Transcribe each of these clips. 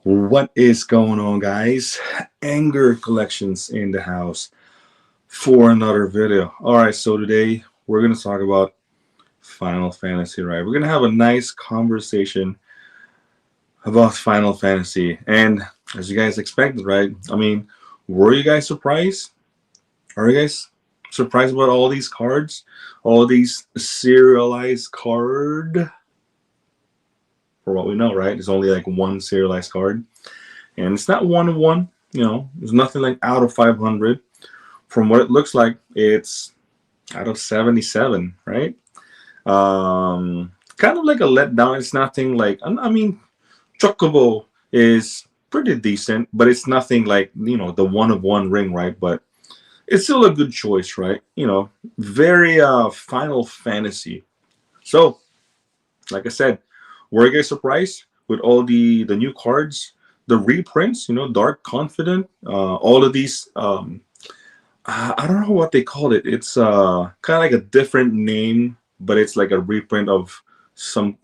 What is going on, guys? Anger collections in the house for another video. All right, so today we're going to talk about Final Fantasy, right? We're going to have a nice conversation about Final Fantasy. And as you guys expected, right? I mean, were you guys surprised? Are you guys surprised about all these cards? All these serialized card? For what we know, right? There's only like one serialized card. And it's not 1-1, there's nothing like out of 500. From what it looks like, it's out of 77, right? Kind of like a letdown. It's nothing like, I mean, Chocobo is pretty decent, but it's nothing like, the 1-of-1 ring, right? But it's still a good choice, right? Very Final Fantasy. So, like I said, were you guys surprised with all the new cards? The reprints, Dark Confident, all of these. I don't know what they called it. It's kind of like a different name, but it's like a reprint of some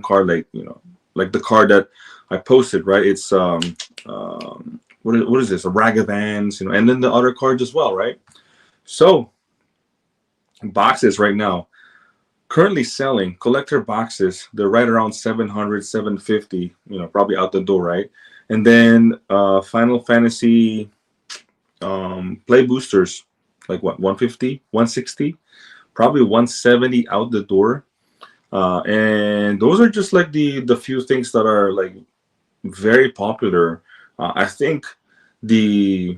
card, like the card that I posted, right? It's what is this? A Ragavans, and then the other cards as well, right? So boxes right now. Currently selling collector boxes, they're right around 700, 750, probably out the door, right? And then Final Fantasy play boosters, like what, 150, 160, probably 170 out the door. And those are just like the few things that are like very popular. I think the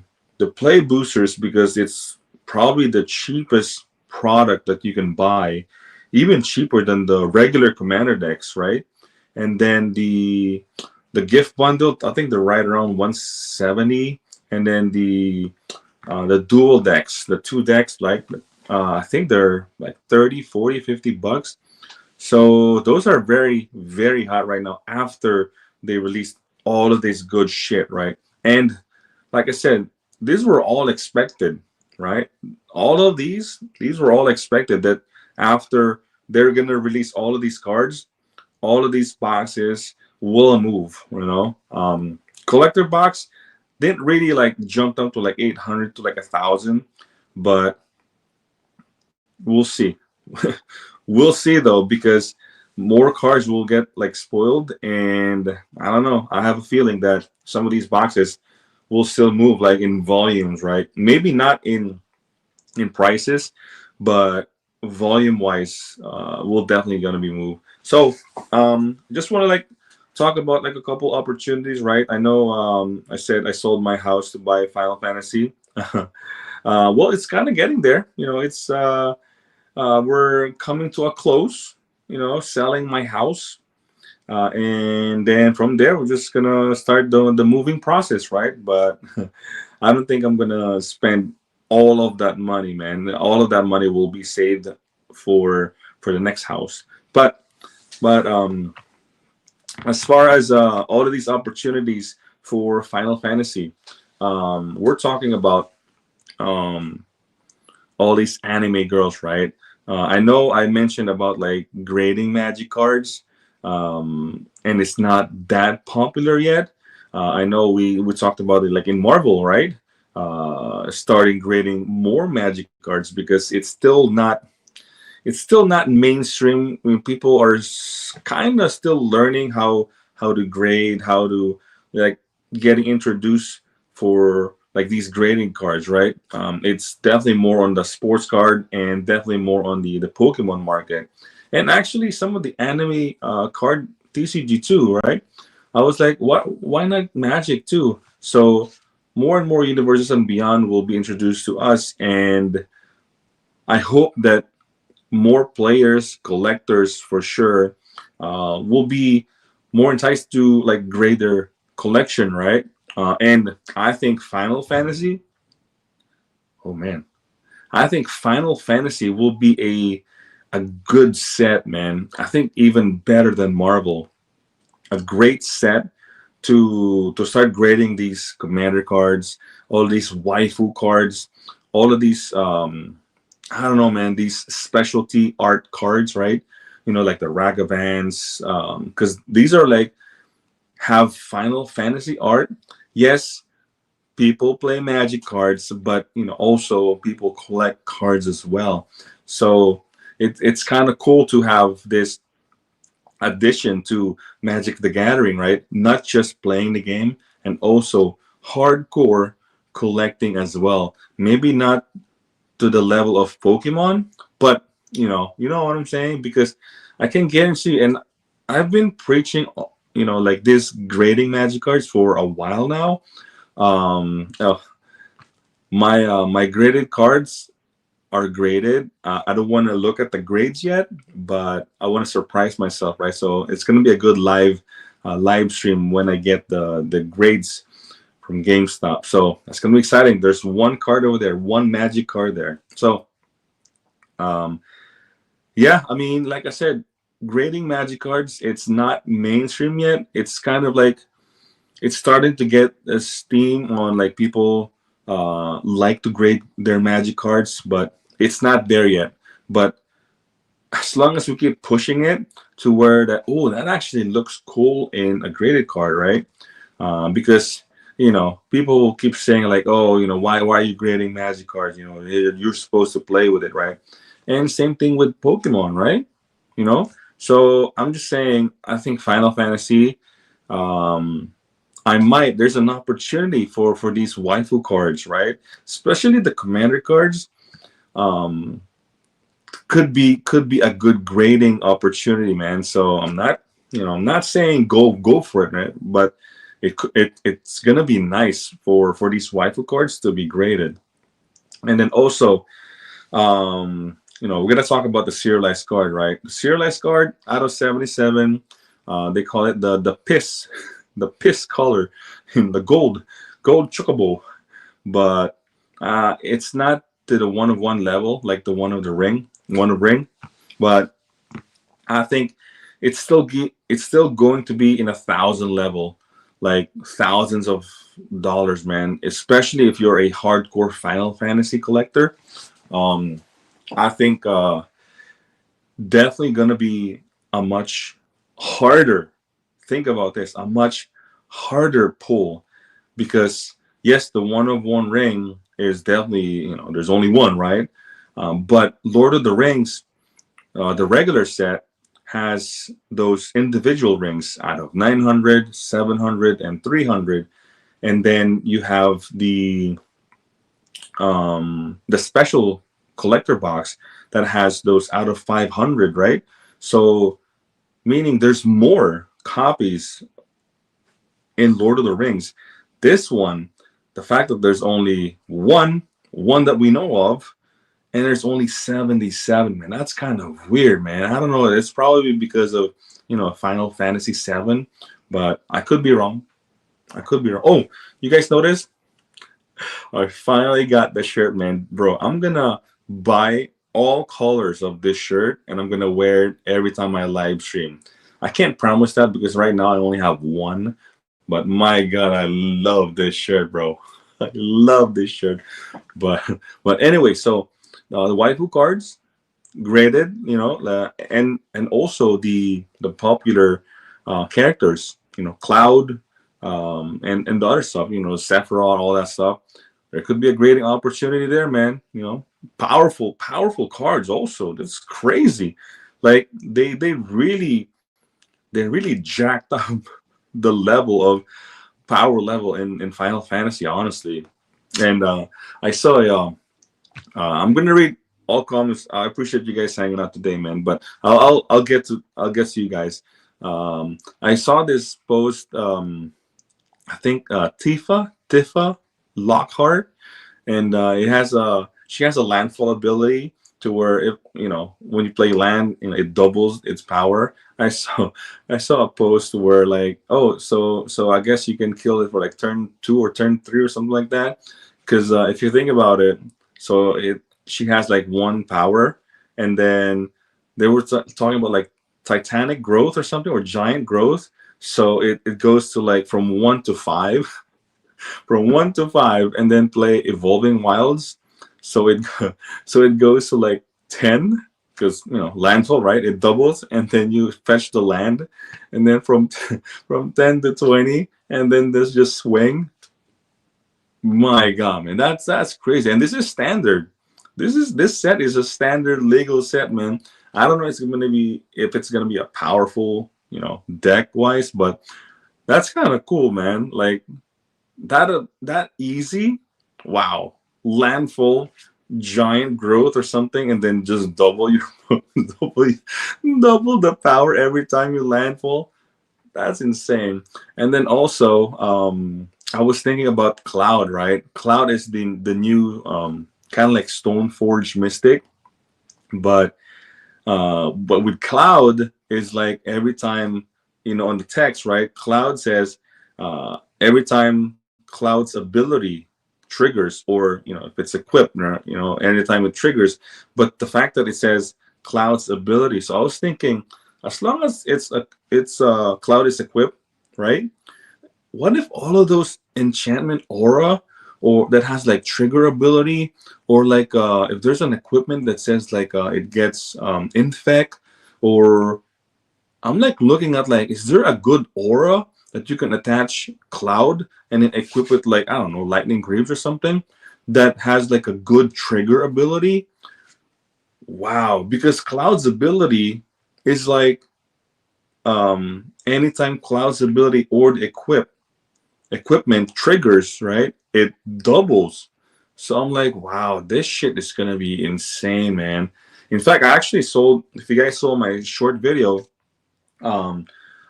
play boosters, because it's probably the cheapest product that you can buy, even cheaper than the regular commander decks, right? And then the gift bundle, I think they're right around 170. And then the dual decks, the two decks, like I think they're like 30, 40, 50 bucks. So those are very, very hot right now after they released all of this good shit, right? And like I said, these were all expected, right? All of these were all expected, that after they're gonna release all of these cards, all of these boxes will move, collector box didn't really like jump up to like 800 to like 1,000, but we'll see. We'll see though, because more cards will get like spoiled, and I don't know, I have a feeling that some of these boxes will still move like in volumes, right? Maybe not in prices, but volume wise, will definitely gonna be moved. So just want to like talk about like a couple opportunities, right? I know I said I sold my house to buy Final Fantasy. Well, it's kind of getting there. It's we're coming to a close. Selling my house, and then from there we're just gonna start the moving process, right? But I don't think I'm gonna spend all of that money, man. All of that money will be saved for the next house. But as far as all of these opportunities for Final Fantasy, we're talking about all these anime girls, right? I know I mentioned about like grading magic cards, and it's not that popular yet. I know we talked about it like in Marvel, right? Starting grading more magic cards, because it's still not mainstream. I mean, people are kind of still learning how to grade, how to like getting introduced for like these grading cards, right? It's definitely more on the sports card, and definitely more on the Pokemon market, and actually some of the anime card TCG too, right? I was like, what? Why not Magic too? So more and more universes and beyond will be introduced to us, and I hope that more players, collectors for sure, will be more enticed to like grade their collection, right? And I think Final Fantasy, oh man, I think Final Fantasy will be a good set, man. I think even better than Marvel. A great set to start grading these commander cards, all these waifu cards, all of these I don't know, man, these specialty art cards, right? Like the Ragavans, because these are like have Final Fantasy art. Yes, people play Magic cards, but also people collect cards as well. So it's kind of cool to have this addition to Magic the Gathering, right? Not just playing the game, and also hardcore collecting as well. Maybe not to the level of Pokemon, but you know what I'm saying? Because I can guarantee, and I've been preaching, like this grading Magic cards for a while now. Oh, my graded cards are graded. I don't want to look at the grades yet, but I want to surprise myself, right? So it's gonna be a good live stream when I get the grades from GameStop. So that's gonna be exciting. There's one card over there, one Magic card there. So um, yeah, I mean, like I said, grading Magic cards, it's not mainstream yet. It's kind of like it's starting to get a steam on, like, people like to grade their Magic cards, but it's not there yet. But as long as we keep pushing it to where that, oh, that actually looks cool in a graded card, right? Because people keep saying like, oh, why are you grading Magic cards? You're supposed to play with it, right? And same thing with Pokemon, right? So I'm just saying, I think Final Fantasy, um, there's an opportunity for these waifu cards, right? Especially the commander cards. Um, could be a good grading opportunity, man. So I'm not saying go for it, right? But it's gonna be nice for these waifu cards to be graded. And then also, we're gonna talk about the serialized card, right? The serialized card out of 77, they call it the piss, the piss color, the gold chocobo, but it's not to the one of one level like the one of ring, but I think it's still going to be in 1,000 level, like thousands of dollars, man. Especially if you're a hardcore Final Fantasy collector. Um, I think definitely gonna be a much harder. Think about this, a much harder pull, because yes, the one of one ring is definitely, there's only one, right? But Lord of the Rings, the regular set, has those individual rings out of 900, 700, and 300. And then you have the special collector box that has those out of 500, right? So meaning there's more copies in Lord of the Rings. This one, the fact that there's only one that we know of, and there's only 77, man, that's kind of weird, man. I don't know. It's probably because of Final Fantasy 7, but I could be wrong. Oh, you guys notice? I finally got the shirt, man. Bro, I'm gonna buy all colors of this shirt and I'm gonna wear it every time I live stream. I can't promise that because right now I only have one, but my God, I love this shirt, bro. I love this shirt. But anyway, so the waifu cards graded, and also the popular characters, Cloud, and the other stuff, Sephiroth, all that stuff. There could be a grading opportunity there, man. Powerful cards. Also, that's crazy. Like they really jacked up the level of power level in Final Fantasy, honestly. And I saw I'm gonna read all comments. I appreciate you guys hanging out today, man. But I'll get to you guys. I saw this post. I think Tifa Lockhart, and she has a landfall ability to where, if when you play land, it doubles its power. I saw a post where, like, oh, so I guess you can kill it for like turn 2 or turn 3 or something like that. Because if you think about it, so she has like one power, and then they were talking about like Titanic growth or something, or giant growth. So it goes to like from 1 to 5, from 1 to 5, and then play Evolving Wilds. So it so it goes to like 10. because landfall, right? It doubles, and then you fetch the land, and then from from 10 to 20, and then there's just swing. My God, man, that's crazy. And this is standard. This set is a standard legal set, man. I don't know if it's gonna be a powerful, deck wise, but that's kind of cool, man. Like that easy. Wow. Landfall, giant growth or something, and then just double your double, double the power every time you landfall. That's insane. And then also, I was thinking about Cloud, right? Cloud is the new kind of like Stoneforge Mystic, but with Cloud is like every time on the text, right? Cloud says every time Cloud's ability triggers, or if it's equipped, anytime it triggers. But the fact that it says Cloud's ability, so I was thinking, as long as it's Cloud is equipped, right? What if all of those enchantment aura, or that has like trigger ability, or like if there's an equipment that says like it gets infect, or I'm like looking at like, is there a good aura that you can attach Cloud and then equip with, like, I don't know, Lightning Greaves or something that has like a good trigger ability? Wow, because Cloud's ability is like anytime Cloud's ability or the equipment triggers, right, it doubles. So I'm like, wow, this shit is gonna be insane, man. In fact, I actually sold, if you guys saw my short video,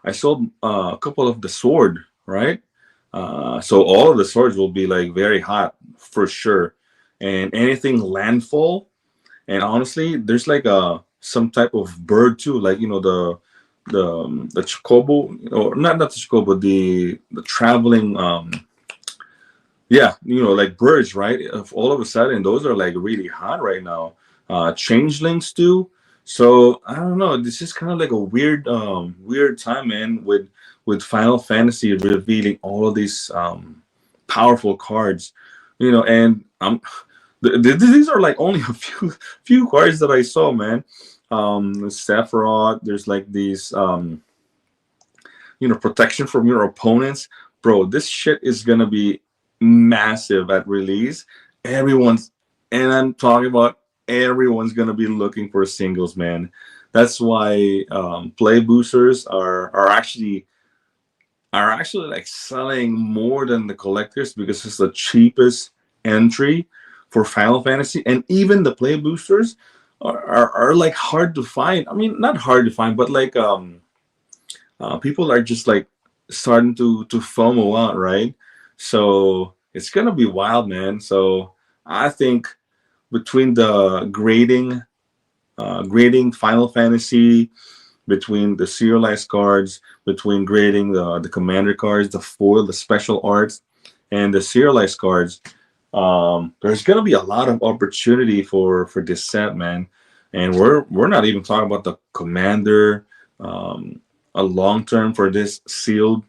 I sold a couple of the sword, right? So all of the swords will be like very hot for sure. And anything landfall, and honestly, there's like some type of bird too, like the chocobo, or not the chocobo, the traveling yeah, like birds, right? If all of a sudden those are like really hot right now. Changelings too. So I don't know. This is kind of like a weird time, man, with Final Fantasy revealing all of these powerful cards. And these are like only a few cards that I saw, man. Sephiroth, there's like these protection from your opponents. Bro, this shit is gonna be massive at release. Everyone's, and I'm talking about everyone's gonna be looking for singles, man. That's why play boosters are actually like selling more than the collectors, because it's the cheapest entry for Final Fantasy. And even the play boosters are like hard to find. I mean, not hard to find, but like people are just like starting to FOMO out, right? So it's gonna be wild, man. So I think between the grading Final Fantasy, between the serialized cards, between grading the commander cards, the foil, the special arts, and the serialized cards, there's gonna be a lot of opportunity for this set, man. And we're not even talking about the commander, a long term for this sealed.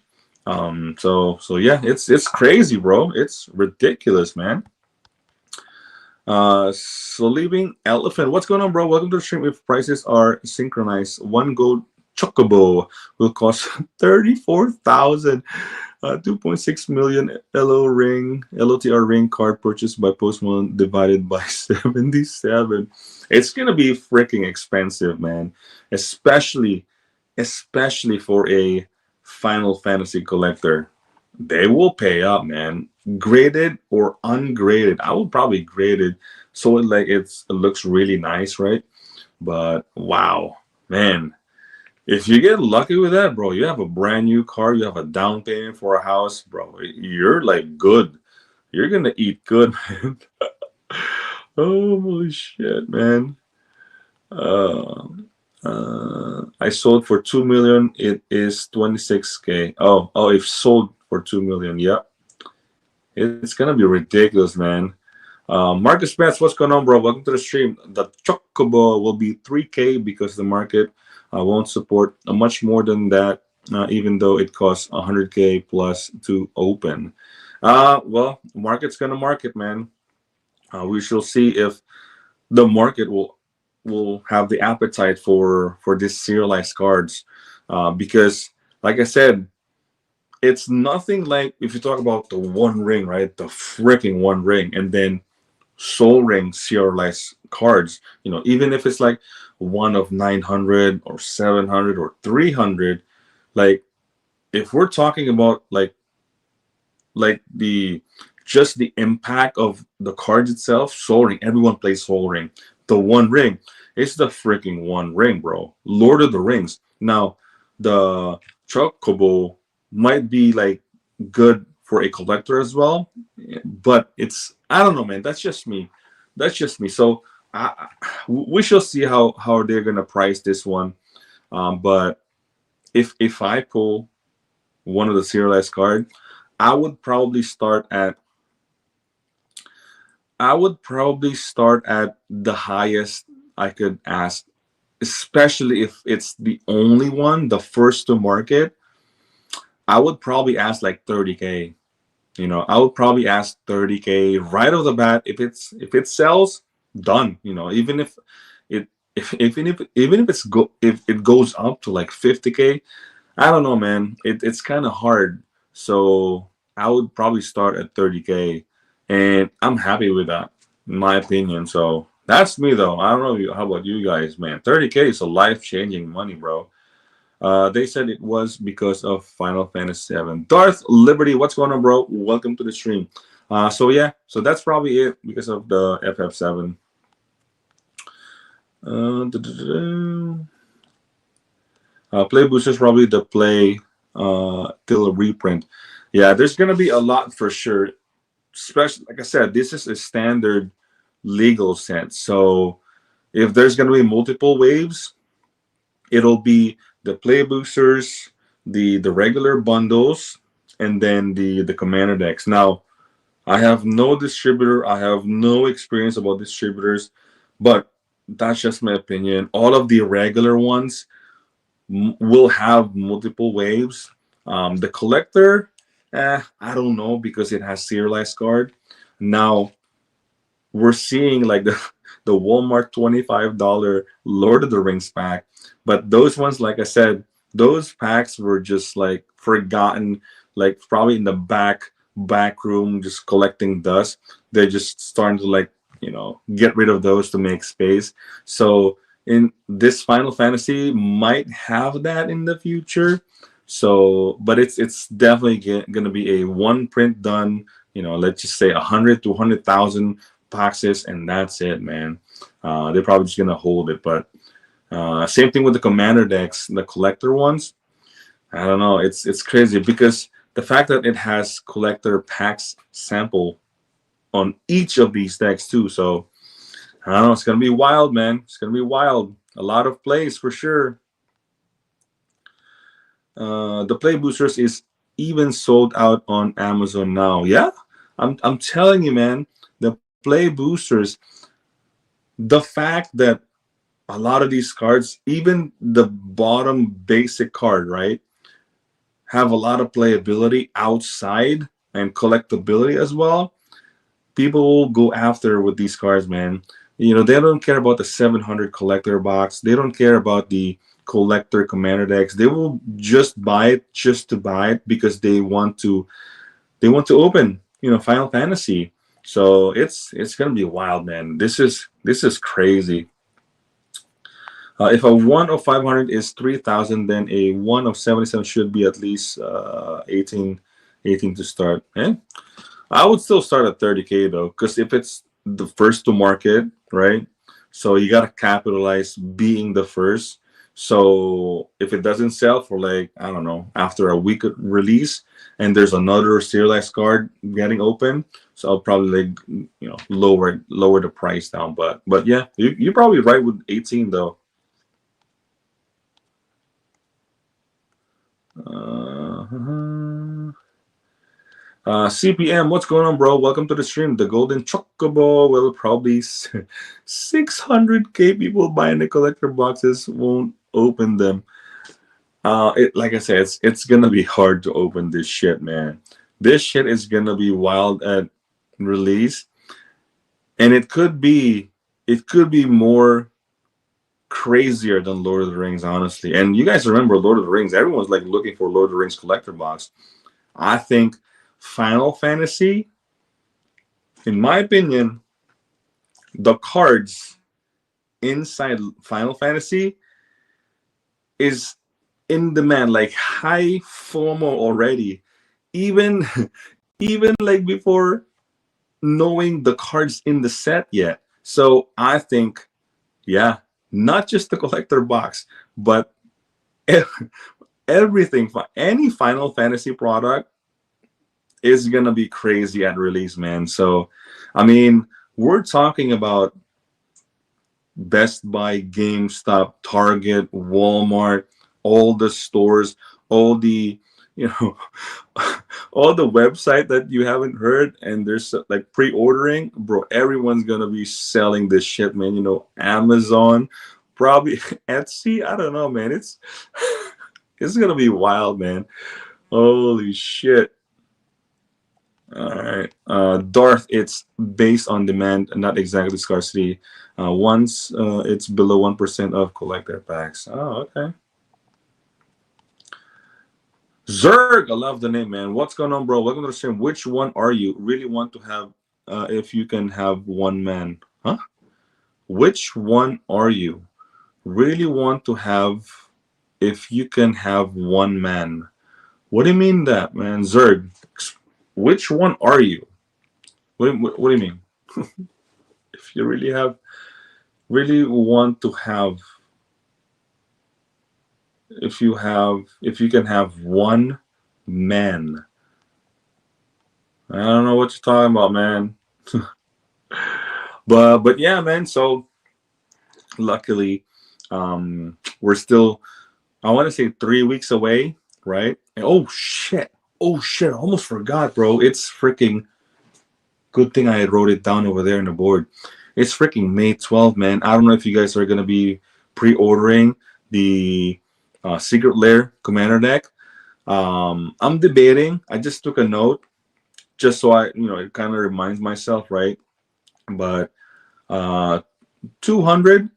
So yeah, it's crazy, bro. It's ridiculous, man. So leaving Elephant, what's going on, bro? Welcome to the stream. If prices are synchronized, one gold chocobo will cost 34,000. 2.6 million LOTR ring card purchased by Post Malone divided by 77. It's gonna be freaking expensive, man. Especially for a Final Fantasy collector. They will pay up, man. Graded or ungraded. I would probably grade it so it looks really nice, right? But wow, man. If you get lucky with that, bro, you have a brand new car, you have a down payment for a house, bro. You're like good. You're gonna eat good, man. Oh, holy shit, man. I sold for 2 million. It is 26K. Oh, if sold for 2 million, yeah. It's gonna be ridiculous, man. Marcus Betts, what's going on, bro? Welcome to the stream. The Chocobo will be 3K because the market won't support much more than that, even though it costs 100K plus to open. Well, market's gonna market, man. We shall see if the market will will have the appetite for these serialized cards, because, like I said, it's nothing like if you talk about the One Ring, right? The freaking One Ring, and then Soul Ring serialized cards. Even if it's like one of 900 or 700 or 300, like if we're talking about the just the impact of the cards itself. Soul Ring, everyone plays Soul Ring. The One Ring, it's the freaking One Ring, bro. Lord of the Rings. Now, the Chocobo might be like good for a collector as well, but it's, I don't know, man. That's just me. That's just me. So we shall see how they're gonna price this one. But if I pull one of the serialized card, I would probably start at the highest I could ask, especially if it's the only one, the first to market. I would probably ask like 30K. I would probably ask 30K right off the bat. If it sells, done. Even if it even if if it goes up to like 50K, I don't know, man. It's kind of hard. So I would probably start at 30K, and I'm happy with that, in my opinion. So that's me, though. I don't know. How about you guys, man? 30K is a life-changing money, bro. They said it was because of Final Fantasy VII. Darth Liberty, what's going on, bro? Welcome to the stream. So yeah, so that's probably it because of the FF7. Play boosters probably the play till a reprint. Yeah, there's gonna be a lot for sure. Especially, like I said, this is a standard legal set. So if there's gonna be multiple waves, it'll be the play boosters, the regular bundles, and then the commander decks. Now, I have no distributor. I have no experience about distributors, but that's just my opinion. All of the regular ones will have multiple waves. The collector, I don't know because it has serialized card. Now we're seeing like the Walmart $25 Lord of the Rings pack, but those ones, like I said, those packs were just like forgotten, like probably in the back room, just collecting dust. They're just starting to get rid of those to make space. So in this Final Fantasy might have that in the future. So, but it's definitely going to be a one print done. Let's just say 100 to 100,000 boxes, and that's it, man. They're probably just gonna hold it. But same thing with the commander decks, the collector ones. I don't know. It's crazy because the fact that it has collector packs sample on each of these decks too. So I don't know. It's gonna be wild, man. It's gonna be wild. A lot of plays for sure. The play boosters is even sold out on Amazon now. Yeah, I'm telling you, man. The play boosters. The fact that a lot of these cards, even the bottom basic card, right, have a lot of playability outside and collectability as well. People will go after with these cards, man. They don't care about the 700 collector box. They don't care about the collector commander decks. They will just buy it just to buy it because they want to open, Final Fantasy. So it's gonna be wild, man. This is crazy. If a 1 of 500 is 3,000, then a 1 of 77 should be at least 18 to start. I would still start at 30K though, because if it's the first to market, right? So you gotta capitalize being the first. So if it doesn't sell for like, I don't know, after a week of release, and there's another serialized card getting open, so I'll probably lower the price down. But yeah, you're probably right with 18 though. CPM, what's going on, bro? Welcome to the stream. The Golden Chocobo will probably 600K people buying the collector boxes won't open them. Like I said, it's gonna be hard to open this shit, man. This shit is gonna be wild at release, and it could be more crazier than Lord of the Rings, honestly. And you guys remember Lord of the Rings? Everyone's like looking for Lord of the Rings collector box. I think Final Fantasy, in my opinion, the cards inside Final Fantasy is in demand, like high FOMO already. Even even like before knowing the cards in the set yet. So I think, yeah, not just the collector box, but everything. Any Final Fantasy product is gonna be crazy at release, man. So, I mean, we're talking about Best Buy, GameStop, Target, Walmart, all the stores, all the, you know, all the website that you haven't heard, and there's like pre-ordering, bro. Everyone's gonna be selling this shit, man. You know, Amazon, probably Etsy. I don't know, man. It's gonna be wild, man. Holy shit. All right. Darth, it's based on demand, not exactly scarcity. Once it's below 1% of collector packs. Oh, okay. Zerg, I love the name, man. What's going on, bro? Welcome to the stream. Which one are you? Really want to have if you can have one man? Huh? Which one are you? Really want to have if you can have one man? What do you mean that, man? Zerg, which one are you? What do you mean? If you really want to have, if you can have one man. I don't know what you're talking about, man. but yeah, man. So luckily, we're still, I want to say 3 weeks away, right? And, oh shit! I almost forgot, bro. It's freaking good thing I wrote it down over there on the board. It's freaking May 12th, man. I don't know if you guys are gonna be pre-ordering the Secret Lair Commander deck. I'm debating. I just took a note just so it kind of reminds myself, right? But 200.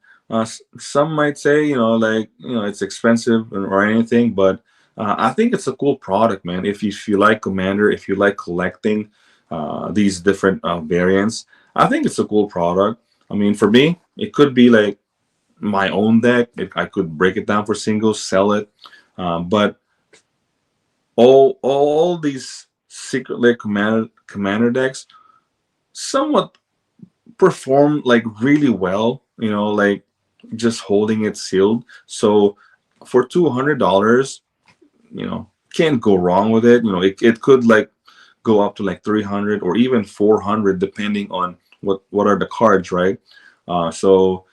Some might say, it's expensive or anything, but I think it's a cool product, man. If you like Commander, if you like collecting these different variants, I think it's a cool product. I mean, for me, it could be like my own deck. I could break it down for singles, sell it, but all these Secret Lair commander decks somewhat perform like really well, like just holding it sealed. So for $200, can't go wrong with it. It could like go up to like 300 or even 400 depending on what are the cards, right? So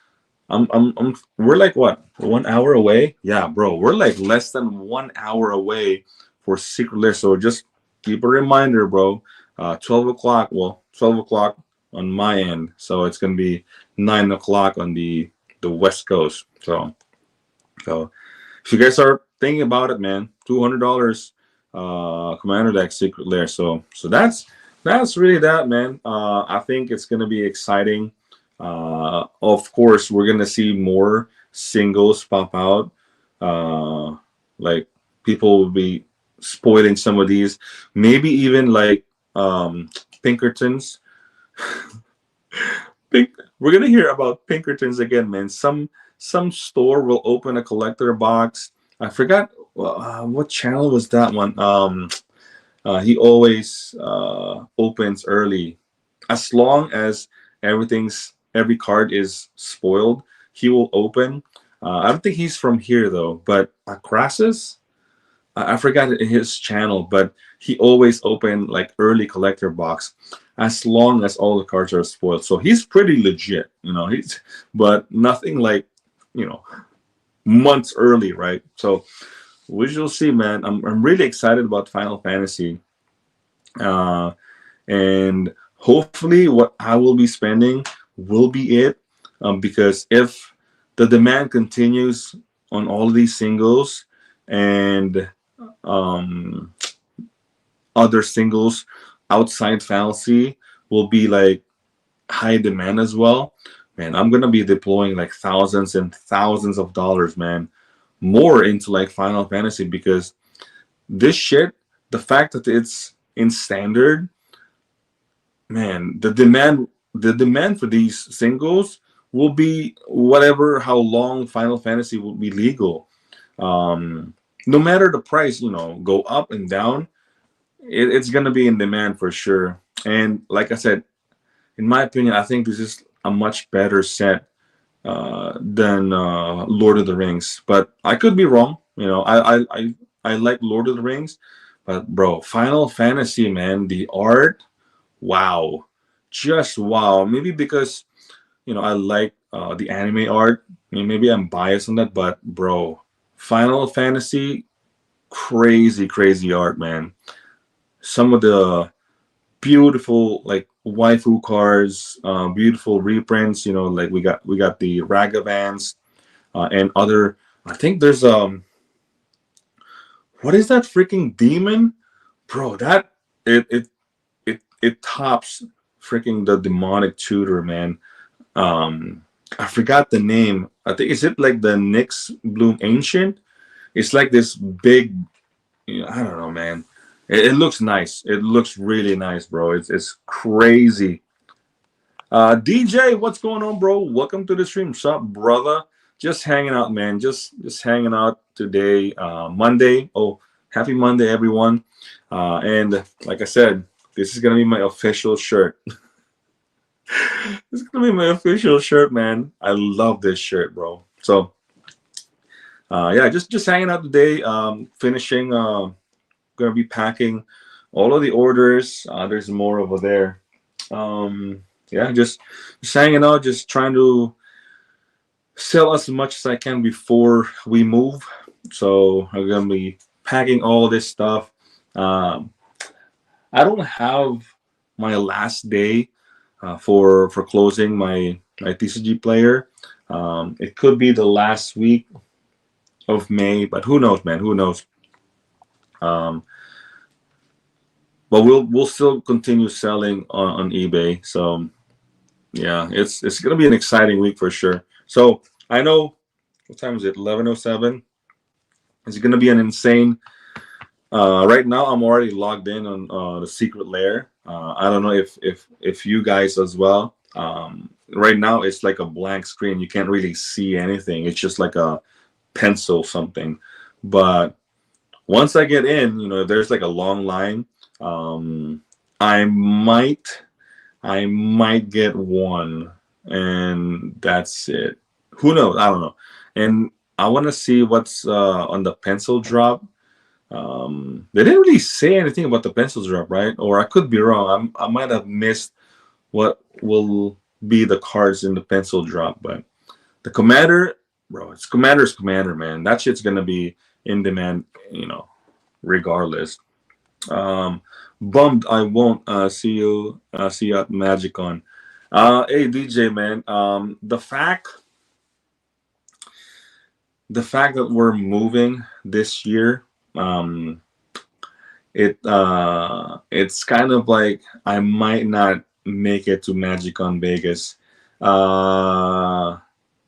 we're like what, 1 hour away? Yeah, bro, we're like less than 1 hour away for Secret Lair. So just keep a reminder, bro. 12 o'clock. Well, 12 o'clock on my end. So it's gonna be 9 o'clock on the West Coast. So if you guys are thinking about it, man, $200 Commander deck Secret Lair. So that's really that, man. I think it's gonna be exciting. Of course, we're gonna see more singles pop out. Like people will be spoiling some of these, maybe even like Pinkertons. We're gonna hear about Pinkertons again, man. Some store will open a collector box. I forgot what channel was that one. He always opens early, as long as every card is spoiled. He will open. I don't think he's from here though, but Crassus. I forgot his channel, but he always opened like early collector box, as long as all the cards are spoiled. So he's pretty legit, but nothing like, months early, right? So we shall see, man. I'm really excited about Final Fantasy, and hopefully what I will be spending will be it, because if the demand continues on all these singles and other singles outside Fantasy will be like high demand as well, man, I'm gonna be deploying like thousands and thousands of dollars, man, more into like Final Fantasy, because this shit, the fact that it's in standard, man, the demand for these singles will be whatever how long Final Fantasy will be legal. Um, no matter the price, go up and down, it's gonna be in demand for sure. And like I said, in my opinion, I think this is a much better set than Lord of the Rings. But I could be wrong. I like Lord of the Rings, but bro, Final Fantasy, man, the art, wow, just wow. Maybe because I like the anime art. I mean, maybe I'm biased on that, but bro, Final Fantasy, crazy, crazy art, man. Some of the beautiful like waifu cards, beautiful reprints. Like we got the Ragavans and other. I think there's what is that freaking demon, bro? That it tops freaking the demonic tutor, man. I forgot the name. I think is it like the Nyx Bloom Ancient? It's like this big. I don't know, man. It looks nice. It looks really nice, bro. It's crazy. DJ, what's going on, bro? Welcome to the stream. What's up, brother? Just hanging out, man. Just hanging out today, Monday. Oh, happy Monday, everyone. And like I said, this is gonna be my official shirt. This is gonna be my official shirt, man. I love this shirt, bro. So, yeah, just hanging out today. Finishing. Gonna be packing all of the orders. There's more over there. Yeah, just hanging out, just trying to sell as much as I can before we move. So I'm gonna be packing all this stuff. Um, I don't have my last day for closing my TCG player. It could be the last week of May, but who knows, man? Who knows? Um, but we'll still continue selling on eBay. So yeah, it's gonna be an exciting week for sure. So I know what time is it? 11:07. It's gonna be an insane. Right now, I'm already logged in on the secret layer. I don't know if you guys as well. Right now, it's like a blank screen. You can't really see anything. It's just like a pencil something. But once I get in, there's like a long line. Um, I might get one, and that's it. Who knows? I don't know. And I want to see what's on the pencil drop. They didn't really say anything about the pencil drop, right? Or I could be wrong. I might have missed what will be the cards in the pencil drop. But the commander, bro, it's commander's commander, man. That shit's gonna be in demand, regardless. Um, Bummed I won't see you at MagicCon. Hey DJ, man. The fact that we're moving this year, um, it's kind of like I might not make it to MagicCon Vegas. Uh,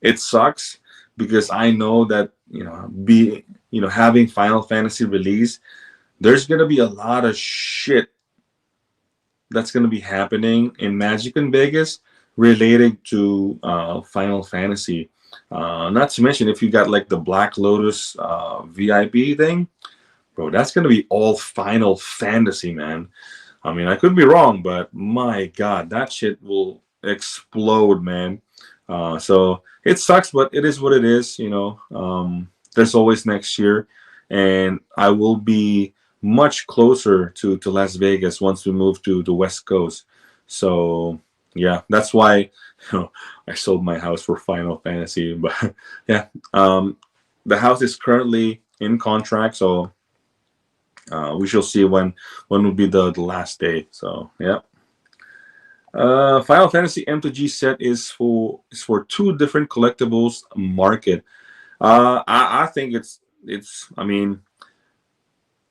it sucks because I know that having Final Fantasy release, there's gonna be a lot of shit that's gonna be happening in Magic in Vegas related to Final Fantasy. Not to mention if you got like the Black Lotus VIP thing, bro, that's gonna be all Final Fantasy, man. I mean, I could be wrong, but my God, that shit will explode, man. So it sucks, but it is what it is. There's always next year, and I will be much closer to Las Vegas once we move to the West Coast. So yeah, that's why I sold my house for Final Fantasy. But yeah, the house is currently in contract, so we shall see when will be the last day. So yeah. Final Fantasy M2G set is for two different collectibles market. I think it's I mean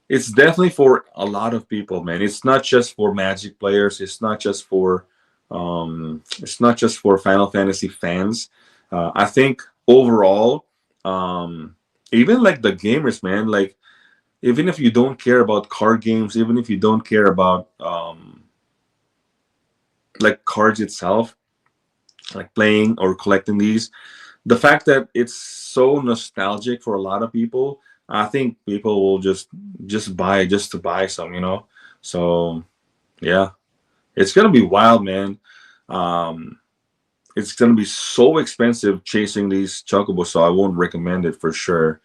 it's definitely for a lot of people, man. It's not just for Magic players. It's not just for It's not just for Final Fantasy fans. I think overall, even like the gamers, man, like even if you don't care about card games, even if you don't care about like cards itself, like playing or collecting these, the fact that it's so nostalgic for a lot of people, I think people will just buy just to buy some, you know. So yeah, it's gonna be wild, man. Um, it's gonna be so expensive chasing these chocobos, so I won't recommend it for sure.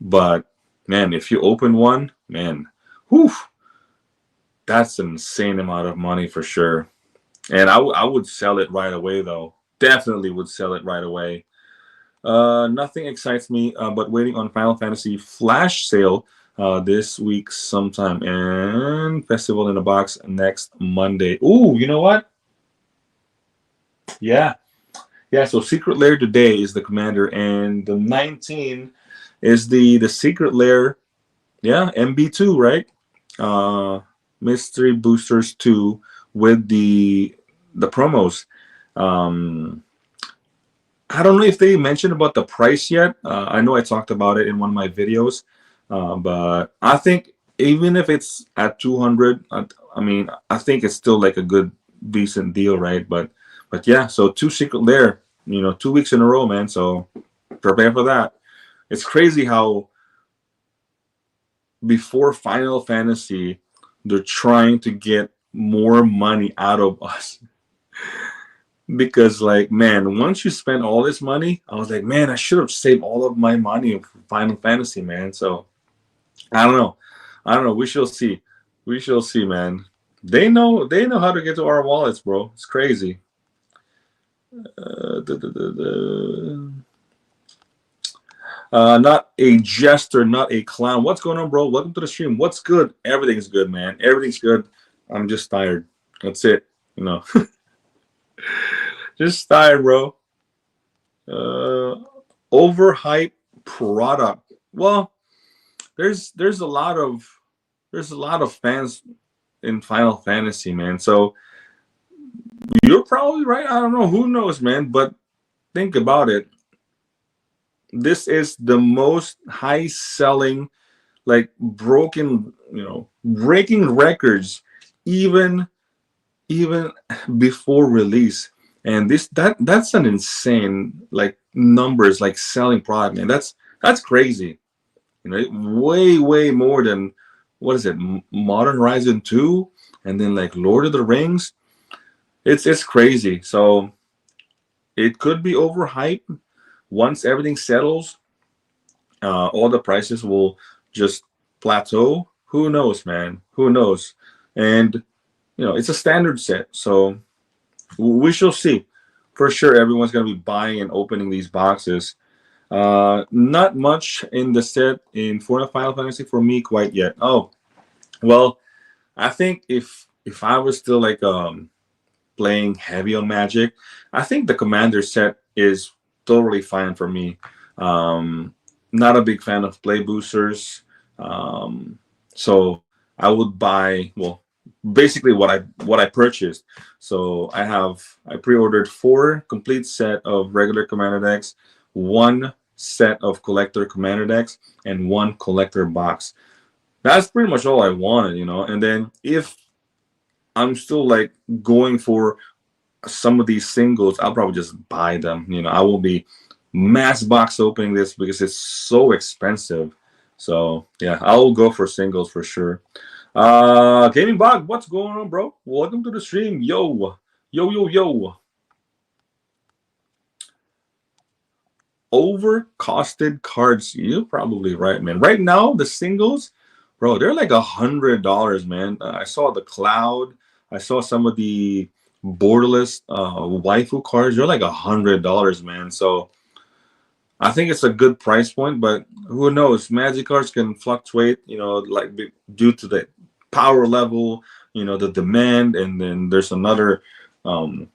But man, if you open one, man, whew, that's an insane amount of money for sure. And I would sell it right away though. Definitely would sell it right away. Nothing excites me but waiting on Final Fantasy Flash sale this week sometime, and Festival in a Box next Monday. Ooh, you know what? Yeah, yeah. So Secret Lair today is the Commander, and the 19 is the Secret Lair. Yeah, MB2, right? Uh, Mystery Boosters 2 with the promos. Um, I don't know if they mentioned about the price yet. I know I talked about it in one of my videos, but I think even if it's at 200, I mean, I think it's still like a good, decent deal, right? But yeah, so two Secret Lair, 2 weeks in a row, man. So prepare for that. It's crazy how before Final Fantasy, they're trying to get more money out of us. Because like, man, once you spend all this money, I was like, man, I should have saved all of my money for Final Fantasy, man. So I don't know, we shall see. We shall see, man. They know how to get to our wallets, bro. It's crazy. uh, duh, duh, duh, duh. Not a jester, not a clown. What's going on, bro? Welcome to the stream. What's good? Everything's good, man. Everything's good. I'm just tired. That's it. You know, just tired, bro. Uh, Overhyped product. Well, there's a lot of fans in Final Fantasy, man. So you're probably right. I don't know. Who knows, man? But think about it. This is the most high selling, like breaking records, even even before release. And that's an insane like numbers, like selling product, man. That's crazy. Way more than what is it, Modern Horizon 2, and then like Lord of the Rings. It's crazy. So it could be overhyped. Once everything settles, all the prices will just plateau. Who knows, man? Who knows? And it's a standard set, so we shall see. For sure, everyone's gonna be buying and opening these boxes. Not much in the set in Final Fantasy for me quite yet. Oh, well, I think if I was still like playing heavy on Magic, I think the Commander set is totally fine for me. Not a big fan of play boosters, so I would buy, well, basically what I purchased. So I pre-ordered 4 complete set of regular Commander decks, 1 set of collector Commander decks, and 1 collector box. That's pretty much all I wanted, And then if I'm still like going for some of these singles, I'll probably just buy them. I won't be mass box opening this because it's so expensive. So yeah, I'll go for singles for sure. Gaming Bog, what's going on, bro? Welcome to the stream. Yo. Overcosted cards. You're probably right, man. Right now, the singles, bro, they're like $100, man. I saw the Cloud. I saw some of the borderless waifu cards. They're like $100, man. So I think it's a good price point, but who knows? Magic cards can fluctuate, like due to the power level, the demand, and then there's another um,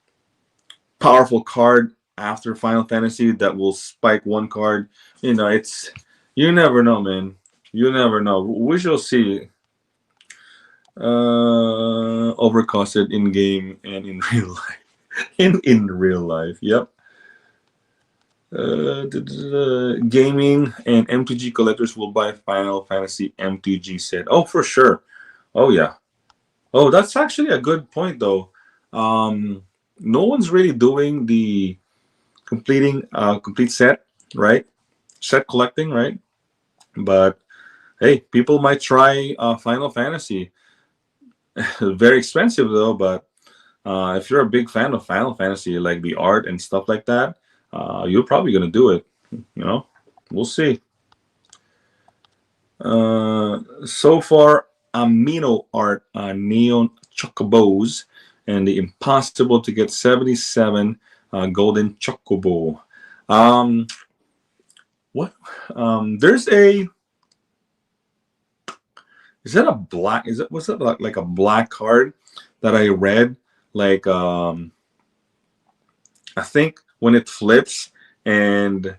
powerful card after Final Fantasy that will spike one card. It's, you never know, man. You never know. We shall see. Overcosted in game and in real life. In real life, yep. Gaming and MTG collectors will buy Final Fantasy MTG set. Oh, for sure. Oh yeah. Oh, that's actually a good point though. No one's really doing the completing complete set, right? Set collecting, right? But hey, people might try Final Fantasy. Very expensive though, but if you're a big fan of Final Fantasy, like the art and stuff like that, you're probably gonna do it. You know, we'll see. So far, Amino art, neon chocobos, and the impossible to get 77 golden chocobo. Um, what? There's a. Is that a black? Is it was it like a black card that I read? Like I think when it flips and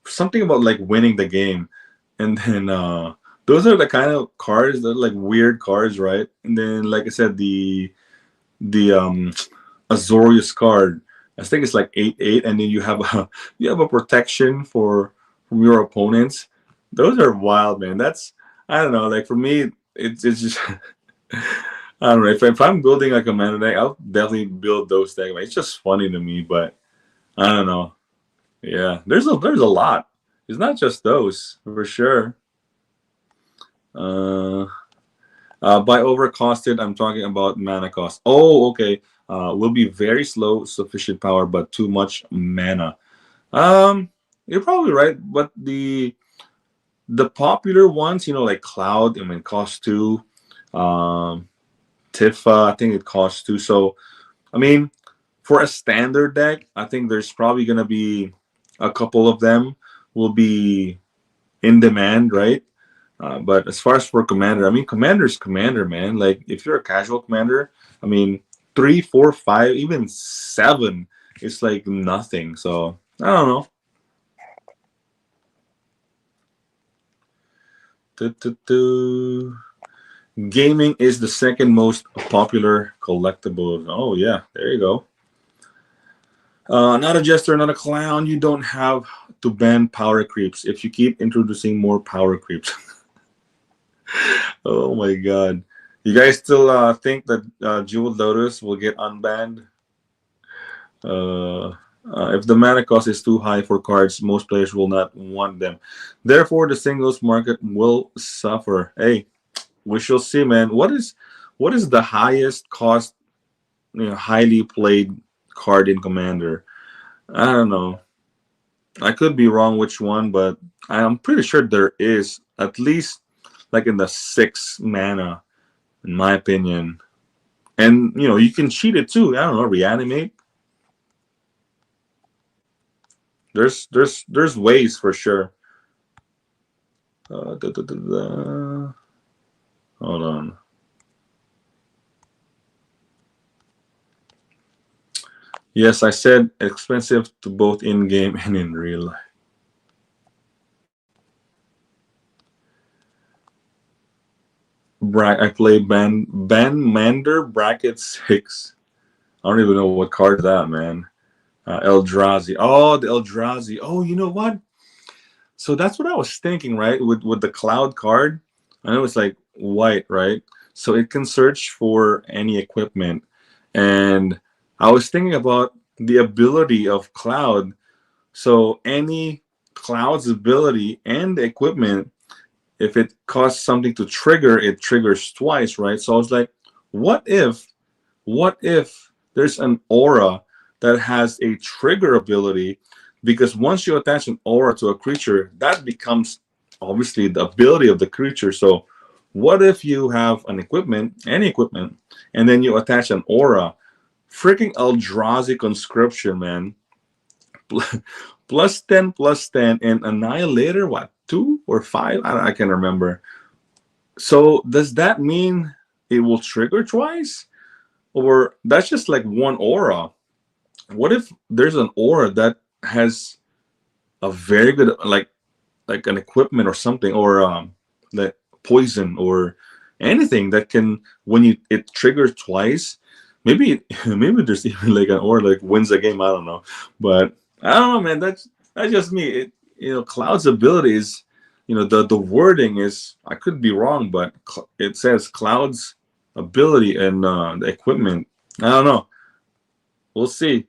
something about like winning the game, and then those are the kind of cards that are like weird cards, right? And then like I said, the Azorius card, I think it's like 8/8, and then you have a protection for from your opponents. Those are wild, man. That's I don't know. Like for me, it's just I don't know. If I'm building a commander deck, I'll definitely build those decks. It's just funny to me, but I don't know. Yeah, there's a lot. It's not just those for sure. Uh, by overcosted, I'm talking about mana cost. Oh, okay. Will be very slow, sufficient power, but too much mana. You're probably right, but the popular ones, like Cloud, I mean, cost two. Um, Tifa, I think it costs two. So, I mean, for a standard deck, I think there's probably gonna be a couple of them will be in demand, right? But as far as for commander, I mean, commander's commander, man. Like if you're a casual commander, I mean, three, four, five, even seven, it's like nothing. So I don't know. Du-du-du. Gaming is the second most popular collectible. Oh yeah, there you go. Not a jester, not a clown. You don't have to ban power creeps if you keep introducing more power creeps. Oh my god. You guys still think that Jewel Lotus will get unbanned? If the mana cost is too high for cards, most players will not want them. Therefore, the singles market will suffer. Hey, we shall see, man. What is the highest cost, highly played card in Commander? I don't know. I could be wrong which one, but I'm pretty sure there is at least like in the 6 mana, in my opinion. And you can cheat it too. I don't know, reanimate. There's ways for sure. Hold on. Yes, I said expensive to both in game and in real life. I play Mander bracket 6. I don't even know what card is that, man. Eldrazi. Oh, the Eldrazi. Oh, you know what? So that's what I was thinking, right? With the cloud card, I know it's like white, right? So it can search for any equipment, and I was thinking about the ability of cloud. So any cloud's ability and the equipment, if it costs something to trigger, it triggers twice, right? So I was like, what if there's an aura that has a trigger ability? Because once you attach an aura to a creature, that becomes obviously the ability of the creature. So what if you have any equipment, and then you attach an aura? Freaking Eldrazi conscription, man. +10, +10, and Annihilator, what, 2 or 5? I can't remember. So does that mean it will trigger twice? Or that's just like one aura? What if there's an aura that has a very good like an equipment or something, or like poison, or anything that can, when you it triggers twice, maybe maybe there's even like an or like wins the game. I don't know, but I don't know, man. That's just me. Cloud's abilities. The wording is, I could be wrong, but it says Cloud's ability and the equipment. I don't know. We'll see.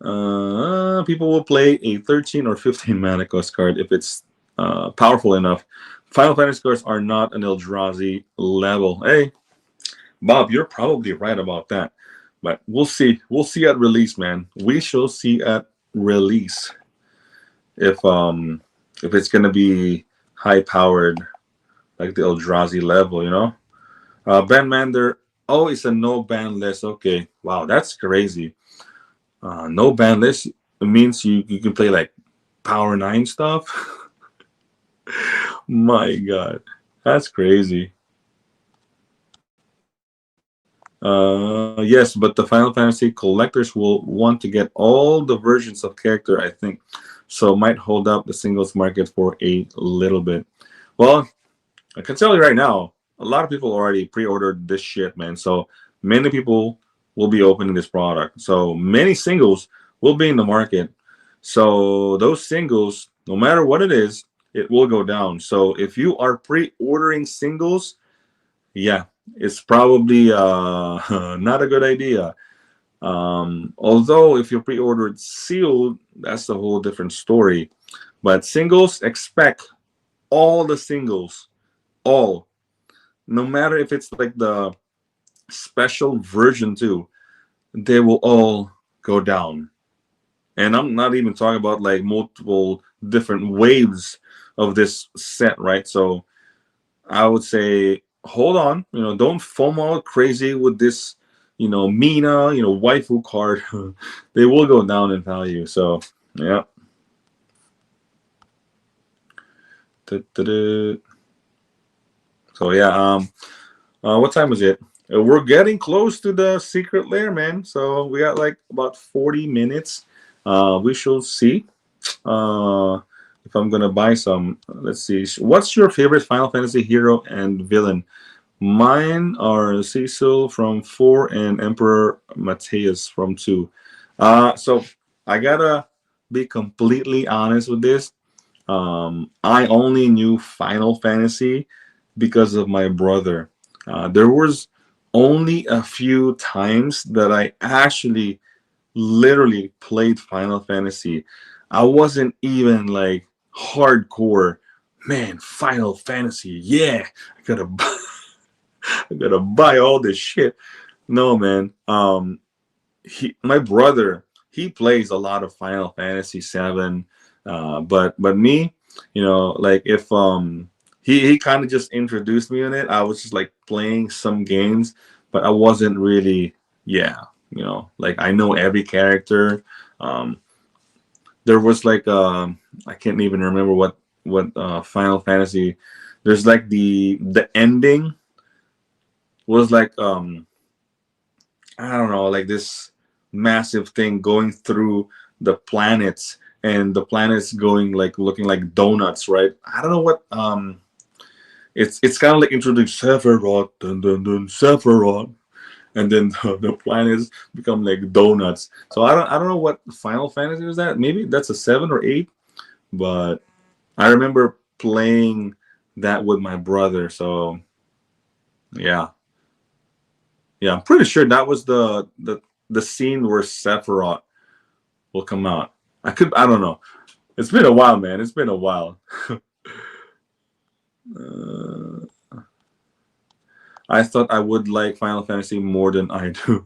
People will play a 13 or 15 mana cost card if it's powerful enough. Final Fantasy cards are not an Eldrazi level. Hey, Bob, you're probably right about that. But we'll see. We'll see at release, man. We shall see at release if it's gonna be high powered like the Eldrazi level, Ben Mander. Oh, it's a no ban list. Okay, wow, that's crazy. No ban list means you can play like Power 9 stuff. My God, that's crazy. Yes, but the Final Fantasy collectors will want to get all the versions of character, I think. So might hold up the singles market for a little bit. Well, I can tell you right now, a lot of people already pre-ordered this shit, man. So many people will be opening this product. So many singles will be in the market. So those singles, no matter what it is, it will go down. So if you are pre-ordering singles, yeah, it's probably not a good idea. Although if you pre-ordered sealed, that's a whole different story. But singles, expect all the singles, all, no matter if it's like the special version too, they will all go down. And I'm not even talking about like multiple different waves of this set, right? So I would say hold on, don't FOMO out crazy with this, Mina, waifu card. They will go down in value. So yeah. So yeah, what time is it? We're getting close to the secret lair, man. So we got like about 40 minutes. We shall see if I'm gonna buy some. Let's see. What's your favorite Final Fantasy hero and villain? Mine are Cecil from 4 and Emperor Matthias from 2. So I gotta be completely honest with this. I only knew Final Fantasy because of my brother. There was only a few times that I actually literally played Final Fantasy. I wasn't even like hardcore, man, Final Fantasy. Yeah, I gotta buy, I gotta buy all this shit. No, man. My brother, he plays a lot of Final Fantasy 7. But me, like if he kind of just introduced me on it. I was just like playing some games, but I wasn't really, yeah, like I know every character. There was like I can't even remember what Final Fantasy. There's like the ending was like I don't know, like this massive thing going through the planets, and the planets going like looking like donuts, right? I don't know what it's kind of like introducing Sephiroth, dun, dun, dun, Sephiroth, and then the planets become like donuts. So I don't know what Final Fantasy is that. Maybe that's a 7 or 8, but I remember playing that with my brother. So yeah, I'm pretty sure that was the scene where Sephiroth will come out. I don't know. It's been a while, man. It's been a while. I thought I would like Final Fantasy more than I do.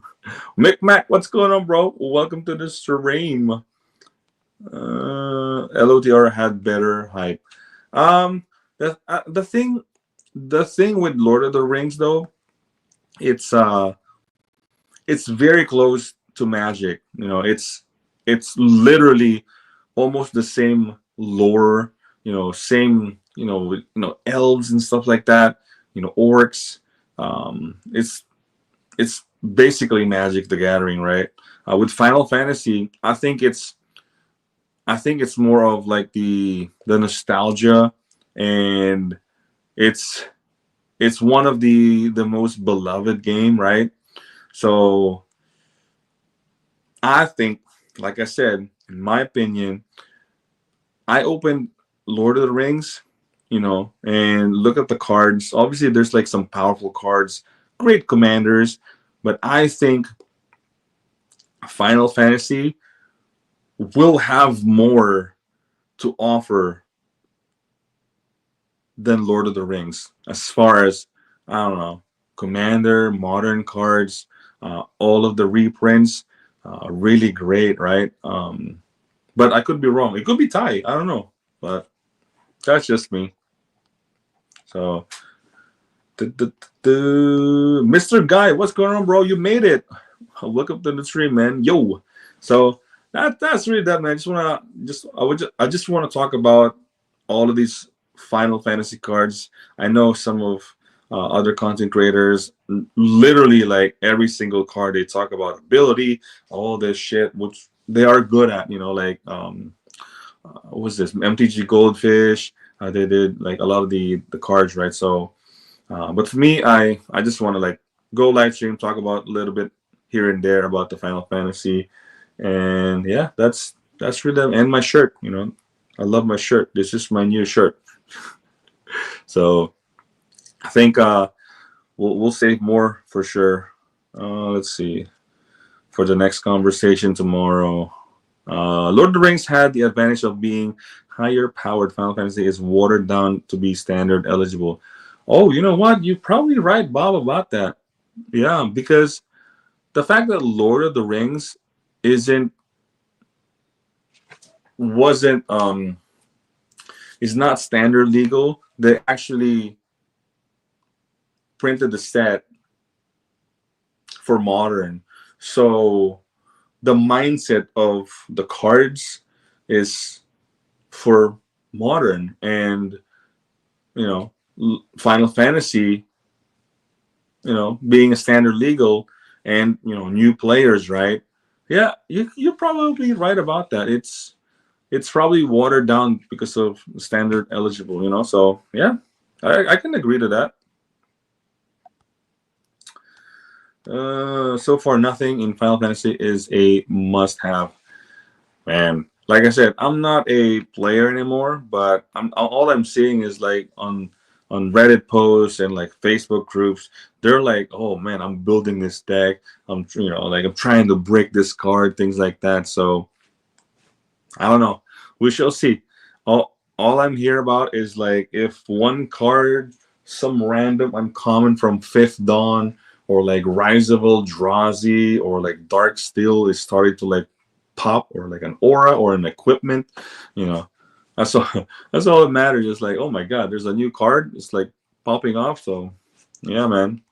Mick Mac, what's going on, bro? Welcome to the stream. LOTR had better hype. The thing with Lord of the Rings though, it's very close to Magic. It's literally almost the same lore. Same elves and stuff like that. Orcs. It's basically Magic the Gathering, right? With Final Fantasy, I think it's I think it's more of like the nostalgia, and it's it's one of the most beloved game, right? So I think, like I said, in my opinion, I opened Lord of the Rings, and look at the cards. Obviously, there's like some powerful cards, great commanders, but I think Final Fantasy will have more to offer than Lord of the Rings as far as, I don't know, Commander, modern cards, all of the reprints, really great, right? But I could be wrong. It could be tight. I don't know, but that's just me. So, Mr. Guy, what's going on, bro? You made it. Welcome to the stream, man. Yo. So that's really that, man. I just want to talk about all of these Final Fantasy cards. I know some of other content creators, literally like every single card they talk about ability, all this shit, which they are good at. Like what was this MTG Goldfish? They did like a lot of the cards, right? So, but for me, I just want to like go live stream, talk about a little bit here and there about the Final Fantasy, and yeah, that's really, and my shirt. I love my shirt. This is my new shirt. So I think we'll save more for sure. Let's see, for the next conversation tomorrow. Lord of the Rings had the advantage of being higher powered. Final Fantasy is watered down to be standard eligible. Oh, you know what? You're probably right, Bob, about that. Yeah, because the fact that Lord of the Rings isn't wasn't is not standard legal. They actually printed the set for modern. So the mindset of the cards is for modern, and Final Fantasy, being a standard legal, and new players, right? Yeah, you're probably right about that. It's probably watered down because of standard eligible, so yeah, I can agree to that. So far nothing in Final Fantasy is a must have, man. Like I said, I'm not a player anymore, but all I'm seeing is like on Reddit posts and like Facebook groups, they're like, "Oh man, I'm building this deck. Like I'm trying to break this card, things like that." So I don't know. We shall see. All I'm here about is like if one card, some random uncommon from Fifth Dawn or like Rise of Eldrazi or like Dark Steel is starting to like pop, or like an aura or an equipment, you know. That's all. That's all that matters. It's like, oh my god, there's a new card. It's like popping off. So, yeah, man.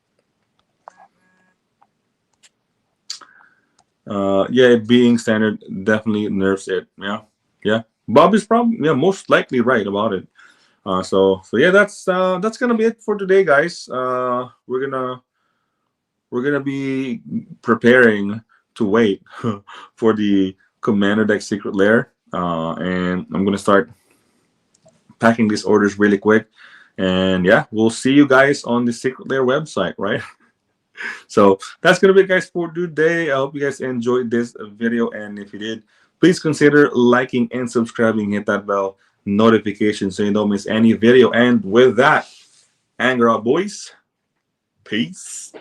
Yeah, it being standard definitely nerfs it. Yeah, yeah. Bob is probably most likely right about it. So yeah, that's gonna be it for today, guys. We're gonna be preparing to wait for the Commander deck secret lair, and I'm gonna start packing these orders really quick. And yeah, we'll see you guys on the secret lair website, right? So that's gonna be it, guys, for today. I hope you guys enjoyed this video, and if you did, please consider liking and subscribing. Hit that bell notification so you don't miss any video. And with that, anger out, boys. Peace.